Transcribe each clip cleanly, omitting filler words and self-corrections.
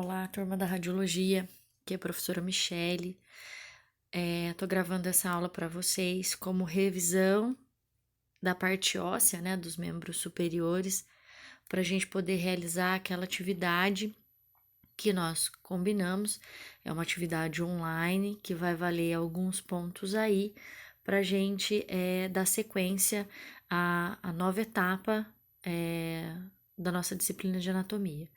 Olá, turma da Radiologia, aqui é a professora Michele. Tô gravando essa aula para vocês como revisão da parte óssea, né, dos membros superiores, para a gente poder realizar aquela atividade que nós combinamos. É uma atividade online que vai valer alguns pontos aí para a gente dar sequência à nova etapa da nossa disciplina de anatomia.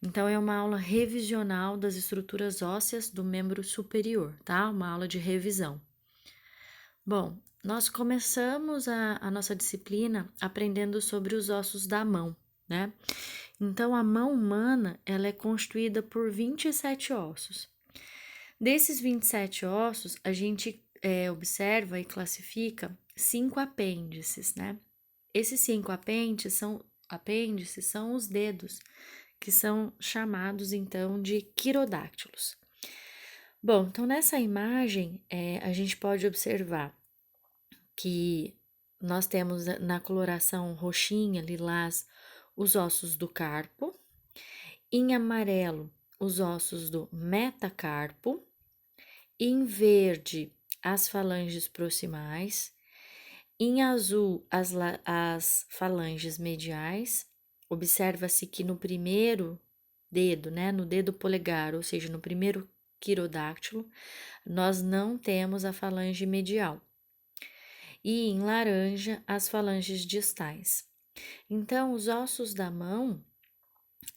Então, é uma aula revisional das estruturas ósseas do membro superior, tá? Uma aula de revisão. Bom, nós começamos a nossa disciplina aprendendo sobre os ossos da mão, né? Então, a mão humana, ela é constituída por 27 ossos. Desses 27 ossos, a gente observa e classifica 5 apêndices, né? Esses 5 apêndices são os dedos, que são chamados então de quirodáctilos. Bom, então nessa imagem a gente pode observar que nós temos na coloração roxinha, lilás, os ossos do carpo, em amarelo, os ossos do metacarpo, em verde, as falanges proximais, em azul, as falanges mediais. Observa-se que no primeiro dedo, né, no dedo polegar, ou seja, no primeiro quirodáctilo, nós não temos a falange medial. E em laranja, as falanges distais. Então, os ossos da mão,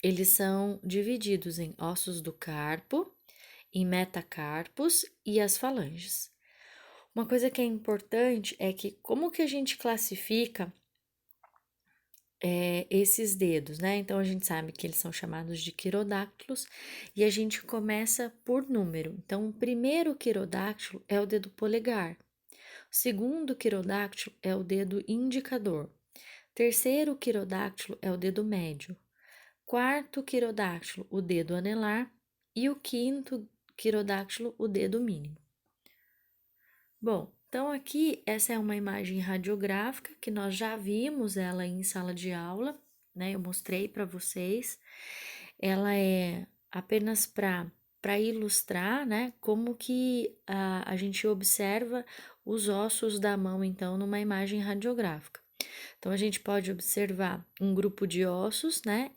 eles são divididos em ossos do carpo, em metacarpos e as falanges. Uma coisa que é importante é que como que a gente classifica esses dedos, né? Então, a gente sabe que eles são chamados de quirodáctilos e a gente começa por número. Então, o primeiro quirodáctilo é o dedo polegar. O segundo quirodáctilo é o dedo indicador. Terceiro quirodáctilo é o dedo médio. Quarto quirodáctilo, o dedo anelar. E o quinto quirodáctilo, o dedo mínimo. Bom, então aqui essa é uma imagem radiográfica que nós já vimos ela em sala de aula, né? Eu mostrei para vocês. Ela é apenas para ilustrar, né, como que a gente observa os ossos da mão, então, numa imagem radiográfica. Então, a gente pode observar um grupo de ossos, né,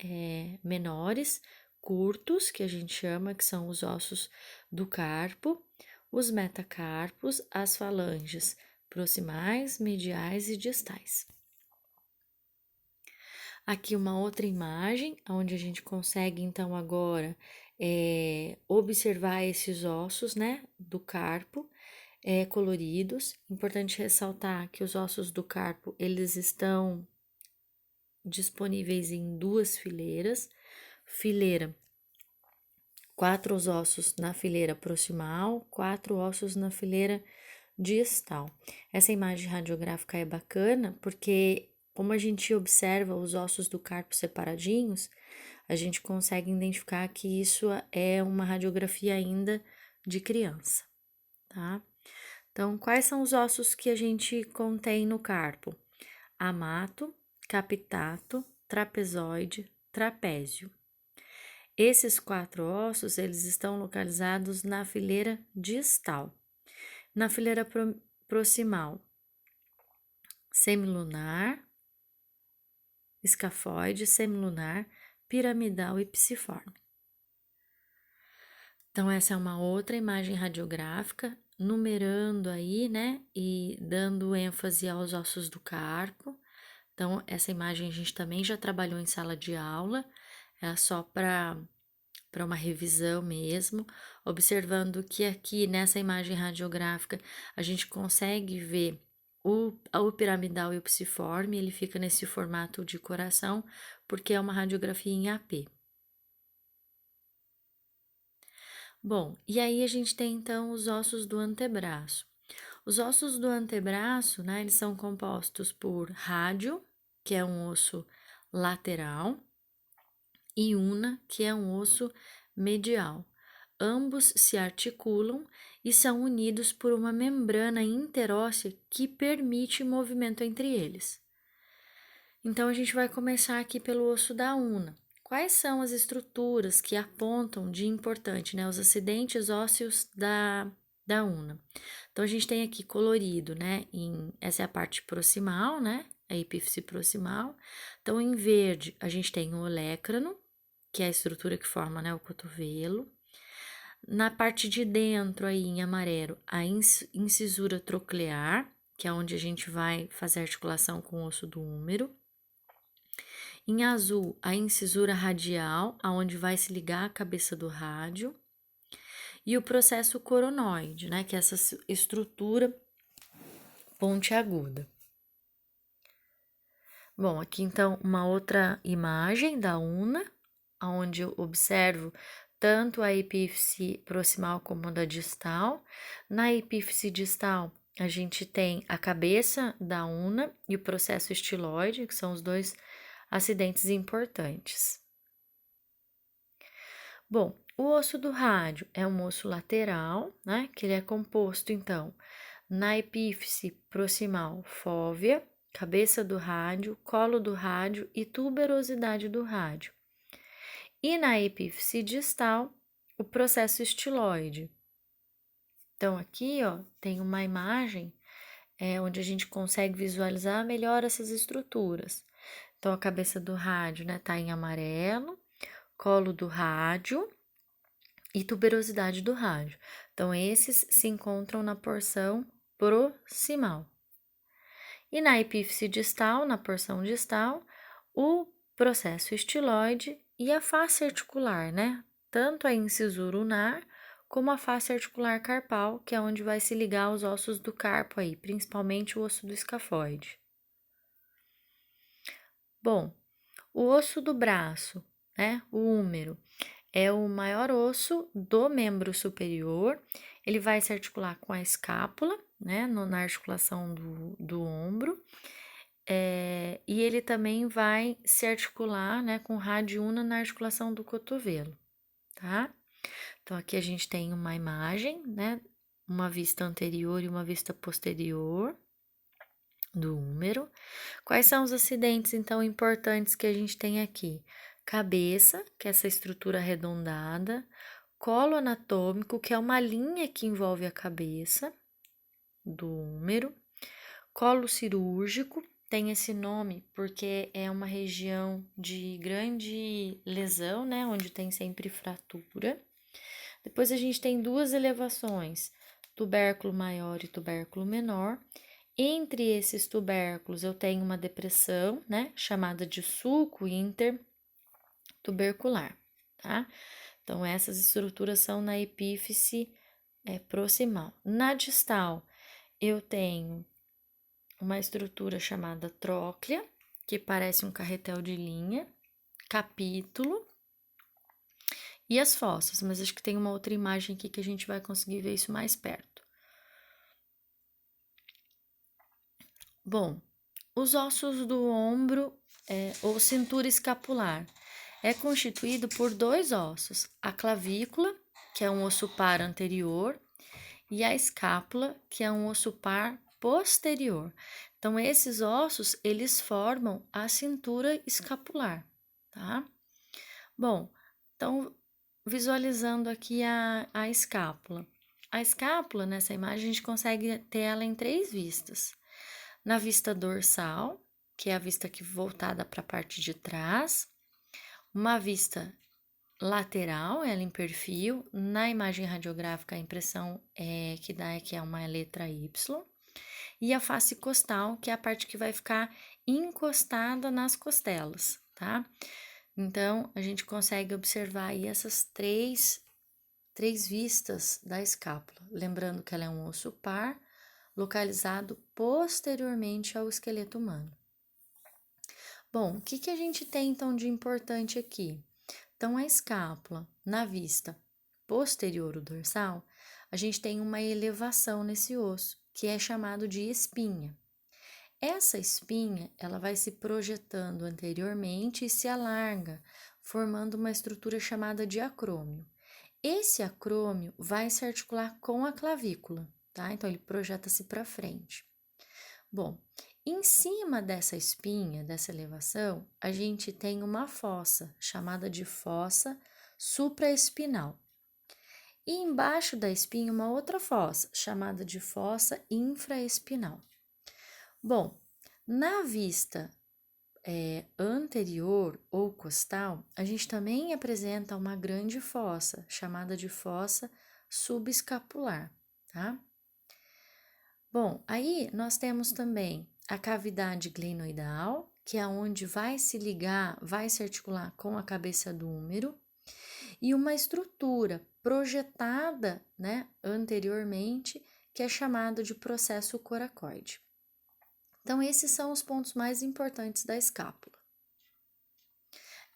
menores, curtos, que a gente chama, que são os ossos do carpo, os metacarpos, as falanges proximais, mediais e distais. Aqui uma outra imagem, onde a gente consegue, então, agora observar esses ossos, né, do carpo, coloridos. Importante ressaltar que os ossos do carpo, eles estão disponíveis em duas fileiras. Fileira, 4 ossos na fileira proximal, 4 ossos na fileira distal. Essa imagem radiográfica é bacana porque, como a gente observa os ossos do carpo separadinhos, a gente consegue identificar que isso é uma radiografia ainda de criança, tá? Então, quais são os ossos que a gente contém no carpo? Amato, capitato, trapezoide, trapézio. Esses 4 ossos, eles estão localizados na fileira distal. Na fileira proximal, semilunar, escafoide, semilunar, piramidal e psiforme. Então, essa é uma outra imagem radiográfica, numerando aí, né, e dando ênfase aos ossos do carpo. Então, essa imagem a gente também já trabalhou em sala de aula, é só para uma revisão mesmo, observando que aqui nessa imagem radiográfica a gente consegue ver o piramidal e o psiforme, ele fica nesse formato de coração, porque é uma radiografia em AP. Bom, e aí a gente tem então os ossos do antebraço. Os ossos do antebraço, né, eles são compostos por rádio, que é um osso lateral, e una, que é um osso medial. Ambos se articulam e são unidos por uma membrana interóssea que permite movimento entre eles. Então, a gente vai começar aqui pelo osso da una. Quais são as estruturas que apontam de importante, né? Os acidentes ósseos da una. Então, a gente tem aqui colorido, né? Essa é a parte proximal, né? A epífise proximal. Então, em verde, a gente tem o olecrano, que é a estrutura que forma, né, o cotovelo. Na parte de dentro, aí, em amarelo, a incisura troclear, que é onde a gente vai fazer articulação com o osso do húmero. Em azul, a incisura radial, aonde vai se ligar a cabeça do rádio. E o processo coronoide, né, que é essa estrutura pontiaguda. Bom, aqui então uma outra imagem da una, onde eu observo tanto a epífise proximal como a da distal. Na epífise distal, a gente tem a cabeça da una e o processo estiloide, que são os dois acidentes importantes. Bom, o osso do rádio é um osso lateral, né? Que ele é composto, então, na epífise proximal, fóvea, cabeça do rádio, colo do rádio e tuberosidade do rádio. E na epífise distal, o processo estiloide. Então, aqui, ó, tem uma imagem onde a gente consegue visualizar melhor essas estruturas. Então, a cabeça do rádio, né, tá em amarelo, colo do rádio e tuberosidade do rádio. Então, esses se encontram na porção proximal. E na epífise distal, na porção distal, o processo estiloide e a face articular, né? Tanto a incisura ulnar como a face articular carpal, que é onde vai se ligar os ossos do carpo aí, principalmente o osso do escafoide. Bom, o osso do braço, né? O húmero, é o maior osso do membro superior. Ele vai se articular com a escápula, né? Na articulação do ombro. E ele também vai se articular, né, com rádio una na articulação do cotovelo, tá? Então, aqui a gente tem uma imagem, né, uma vista anterior e uma vista posterior do húmero. Quais são os acidentes, então, importantes que a gente tem aqui? Cabeça, que é essa estrutura arredondada, colo anatômico, que é uma linha que envolve a cabeça do húmero, colo cirúrgico, tem esse nome porque é uma região de grande lesão, né, onde tem sempre fratura. Depois a gente tem duas elevações, tubérculo maior e tubérculo menor. Entre esses tubérculos eu tenho uma depressão, né, chamada de sulco intertubercular, tá? Então essas estruturas são na epífise proximal. Na distal eu tenho uma estrutura chamada tróclea, que parece um carretel de linha, capítulo e as fossas, mas acho que tem uma outra imagem aqui que a gente vai conseguir ver isso mais perto. Bom, os ossos do ombro ou cintura escapular é constituído por dois ossos, a clavícula, que é um osso par anterior, e a escápula, que é um osso par posterior. Então, esses ossos, eles formam a cintura escapular, tá? Bom, então, visualizando aqui a escápula. A escápula, nessa imagem, a gente consegue ter ela em 3 vistas. Na vista dorsal, que é a vista aqui voltada para a parte de trás. Uma vista lateral, ela em perfil. Na imagem radiográfica, a impressão que dá é que é uma letra Y. E a face costal, que é a parte que vai ficar encostada nas costelas, tá? Então, a gente consegue observar aí essas três vistas da escápula. Lembrando que ela é um osso par, localizado posteriormente ao esqueleto humano. Bom, o que a gente tem então de importante aqui? Então, a escápula, na vista posterior ou dorsal, a gente tem uma elevação nesse osso, que é chamado de espinha. Essa espinha, ela vai se projetando anteriormente e se alarga, formando uma estrutura chamada de acrômio. Esse acrômio vai se articular com a clavícula, tá? Então, ele projeta-se para frente. Bom, Em cima dessa espinha, dessa elevação, a gente tem uma fossa, chamada de fossa supraespinal. E embaixo da espinha, uma outra fossa, chamada de fossa infraespinal. Bom, na vista anterior ou costal, a gente também apresenta uma grande fossa, chamada de fossa subescapular, tá? Bom, aí nós temos também a cavidade glenoidal, que é onde vai se ligar, vai se articular com a cabeça do úmero, e uma estrutura projetada, né, anteriormente, que é chamada de processo coracoide. Então, esses são os pontos mais importantes da escápula.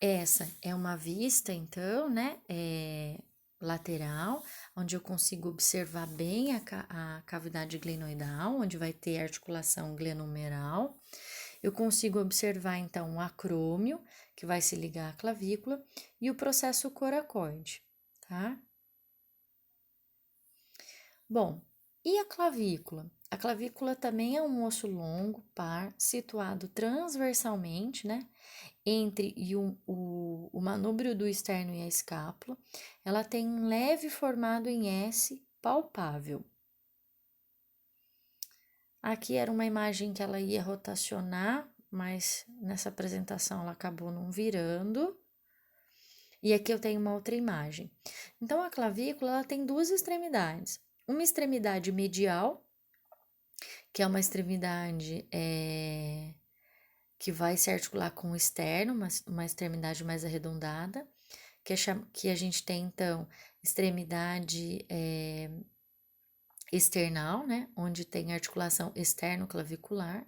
Essa é uma vista, então, né, lateral, onde eu consigo observar bem a cavidade glenoidal, onde vai ter articulação glenohumeral. Eu consigo observar, então, o acrômio, que vai se ligar à clavícula, e o processo coracoide, tá? Bom, e a clavícula? A clavícula também é um osso longo, par, situado transversalmente, né? Entre o manúbrio do externo e a escápula. Ela tem um leve formado em S palpável. Aqui era uma imagem que ela ia rotacionar, mas nessa apresentação ela acabou não virando. E aqui eu tenho uma outra imagem. Então, a clavícula ela tem duas extremidades. Uma extremidade medial, que é uma extremidade que vai se articular com o externo, uma extremidade mais arredondada, que a gente tem, então, extremidade external, né, onde tem articulação externo-clavicular,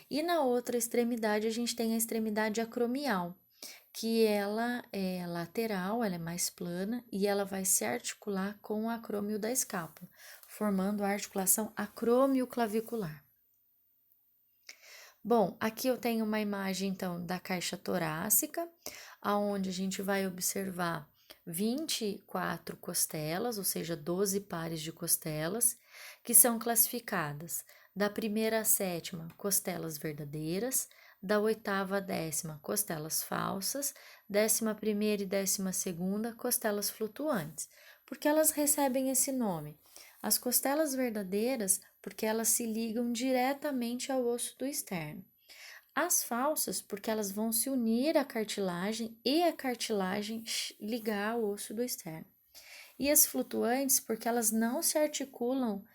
e na outra extremidade a gente tem a extremidade acromial, que ela é lateral, ela é mais plana, e ela vai se articular com o acrômio da escápula, formando a articulação acrômio-clavicular. Bom, aqui eu tenho uma imagem, então, da caixa torácica, aonde a gente vai observar 24 costelas, ou seja, 12 pares de costelas, que são classificadas da primeira à sétima, costelas verdadeiras, da oitava à décima, costelas falsas, 11ª e 12ª, costelas flutuantes. Por que elas recebem esse nome? As costelas verdadeiras, porque elas se ligam diretamente ao osso do externo. As falsas, porque elas vão se unir à cartilagem e a cartilagem ligar ao osso do externo. E as flutuantes, porque elas não se articulam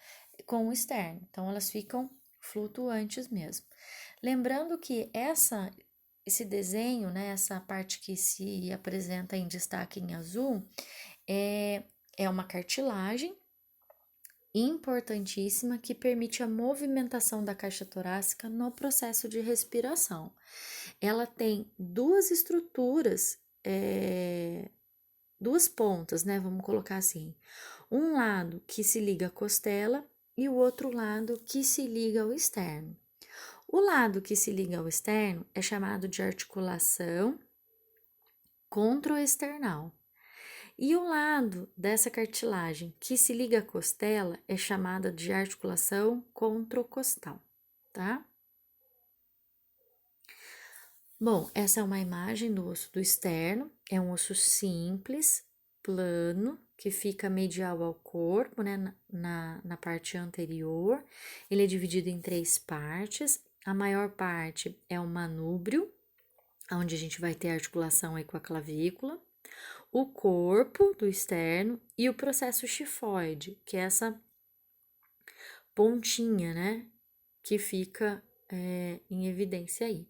com o externo, então elas ficam flutuantes mesmo. Lembrando que esse desenho, né, essa parte que se apresenta em destaque em azul, é uma cartilagem importantíssima que permite a movimentação da caixa torácica no processo de respiração. Ela tem duas estruturas, duas pontas, né? Vamos colocar assim: um lado que se liga à costela e o outro lado que se liga ao externo. O lado que se liga ao externo é chamado de articulação controesternal. E o lado dessa cartilagem que se liga à costela é chamada de articulação controcostal, tá? Bom, essa é uma imagem do osso do externo, é um osso simples, plano, que fica medial ao corpo, né, na parte anterior. Ele é dividido em 3 partes. A maior parte é o manúbrio, onde a gente vai ter articulação aí com a clavícula, o corpo do externo e o processo xifoide, que é essa pontinha, né, que fica em evidência aí.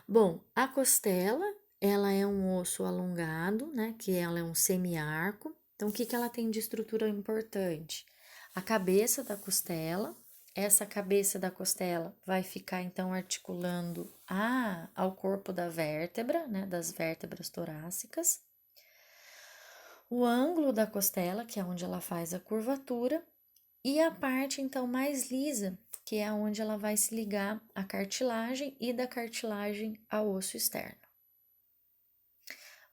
Bom, a costela, ela é um osso alongado, né, que ela é um semiarco. Então, o que ela tem de estrutura importante? A cabeça da costela. Essa cabeça da costela vai ficar, então, articulando ao corpo da vértebra, né, das vértebras torácicas. O ângulo da costela, que é onde ela faz a curvatura, e a parte, então, mais lisa, que é onde ela vai se ligar à cartilagem e da cartilagem ao osso externo.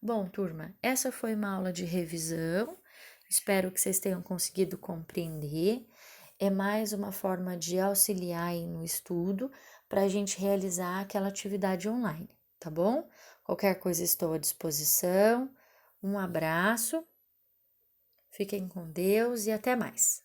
Bom, turma, essa foi uma aula de revisão. Espero que vocês tenham conseguido compreender. é mais uma forma de auxiliar aí no estudo para a gente realizar aquela atividade online, tá bom? Qualquer coisa estou à disposição. Um abraço, fiquem com Deus e até mais.